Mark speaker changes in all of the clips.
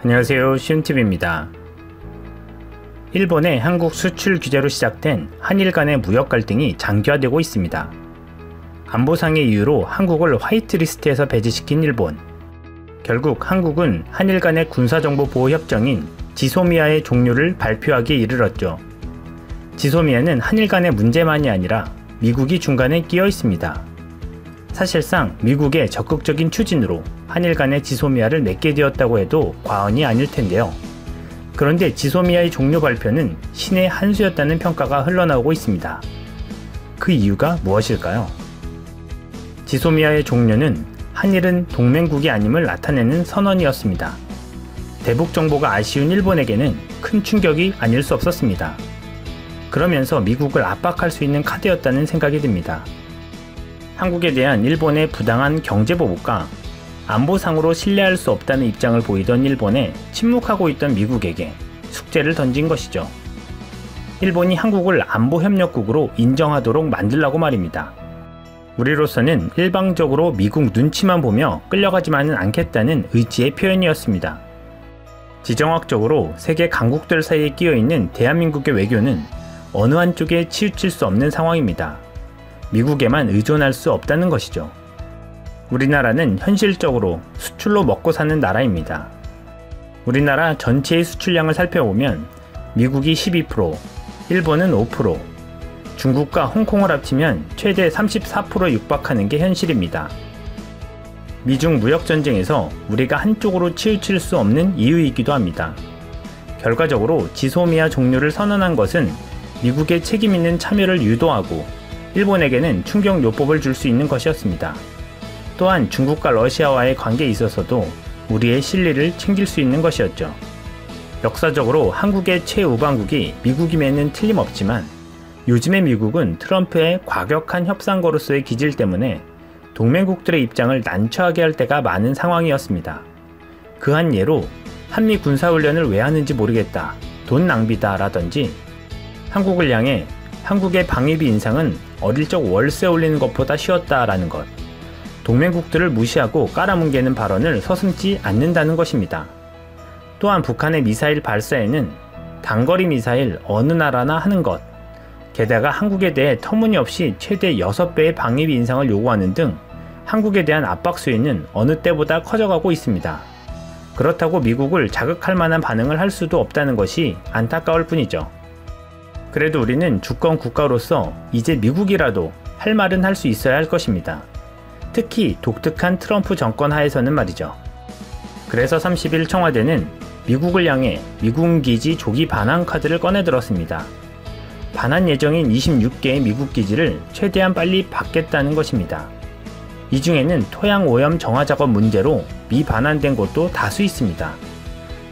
Speaker 1: 안녕하세요, 시운TV입니다. 일본의 한국 수출 규제로 시작된 한일 간의 무역 갈등이 장기화되고 있습니다. 안보상의 이유로 한국을 화이트리스트에서 배제시킨 일본. 결국 한국은 한일 간의 군사정보보호협정인 지소미아의 종료를 발표하기에 이르렀죠. 지소미아는 한일 간의 문제만이 아니라 미국이 중간에 끼어 있습니다. 사실상 미국의 적극적인 추진으로 한일 간의 지소미아를 맺게 되었다고 해도 과언이 아닐 텐데요. 그런데 지소미아의 종료 발표는 신의 한 수였다는 평가가 흘러나오고 있습니다. 그 이유가 무엇일까요? 지소미아의 종료는 한일은 동맹국이 아님을 나타내는 선언이었습니다. 대북 정보가 아쉬운 일본에게는 큰 충격이 아닐 수 없었습니다. 그러면서 미국을 압박할 수 있는 카드였다는 생각이 듭니다. 한국에 대한 일본의 부당한 경제보복과 안보상으로 신뢰할 수 없다는 입장을 보이던 일본에 침묵하고 있던 미국에게 숙제를 던진 것이죠. 일본이 한국을 안보협력국으로 인정하도록 만들라고 말입니다. 우리로서는 일방적으로 미국 눈치만 보며 끌려가지만은 않겠다는 의지의 표현이었습니다. 지정학적으로 세계 강국들 사이에 끼어있는 대한민국의 외교는 어느 한쪽에 치우칠 수 없는 상황입니다. 미국에만 의존할 수 없다는 것이죠. 우리나라는 현실적으로 수출로 먹고 사는 나라입니다. 우리나라 전체의 수출량을 살펴보면 미국이 12%, 일본은 5%, 중국과 홍콩을 합치면 최대 34%에 육박하는 게 현실입니다. 미중 무역전쟁에서 우리가 한쪽으로 치우칠 수 없는 이유이기도 합니다. 결과적으로 지소미아 종료를 선언한 것은 미국의 책임있는 참여를 유도하고 일본에게는 충격요법을 줄 수 있는 것이었습니다. 또한 중국과 러시아와의 관계에 있어서도 우리의 실리를 챙길 수 있는 것이었죠. 역사적으로 한국의 최우방국이 미국임에는 틀림없지만 요즘의 미국은 트럼프의 과격한 협상가로서의 기질 때문에 동맹국들의 입장을 난처하게 할 때가 많은 상황이었습니다. 그 한 예로 한미 군사훈련을 왜 하는지 모르겠다, 돈 낭비다 라든지 한국을 향해 한국의 방위비 인상은 어릴 적 월세 올리는 것보다 쉬웠다라는 것, 동맹국들을 무시하고 깔아뭉개는 발언을 서슴지 않는다는 것입니다. 또한 북한의 미사일 발사에는 단거리 미사일 어느 나라나 하는 것, 게다가 한국에 대해 터무니없이 최대 6배의 방위비 인상을 요구하는 등 한국에 대한 압박 수위는 어느 때보다 커져가고 있습니다. 그렇다고 미국을 자극할 만한 반응을 할 수도 없다는 것이 안타까울 뿐이죠. 그래도 우리는 주권 국가로서 이제 미국이라도 할 말은 할 수 있어야 할 것입니다. 특히 독특한 트럼프 정권 하에서는 말이죠. 그래서 30일 청와대는 미국을 향해 미군기지 조기 반환 카드를 꺼내들었습니다. 반환 예정인 26개의 미국 기지를 최대한 빨리 받겠다는 것입니다. 이 중에는 토양 오염 정화 작업 문제로 미반환된 곳도 다수 있습니다.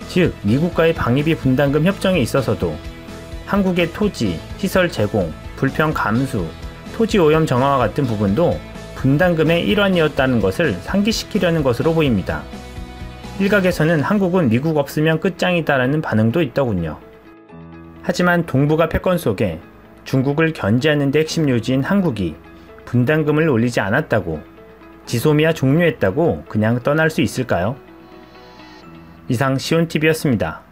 Speaker 1: 즉, 미국과의 방위비 분담금 협정에 있어서도 한국의 토지, 시설 제공, 불평 감수, 토지 오염 정화와 같은 부분도 분담금의 일환이었다는 것을 상기시키려는 것으로 보입니다. 일각에서는 한국은 미국 없으면 끝장이다라는 반응도 있더군요. 하지만 동북아 패권 속에 중국을 견제하는 데 핵심 요지인 한국이 분담금을 올리지 않았다고, 지소미아 종료했다고 그냥 떠날 수 있을까요? 이상 시온TV였습니다.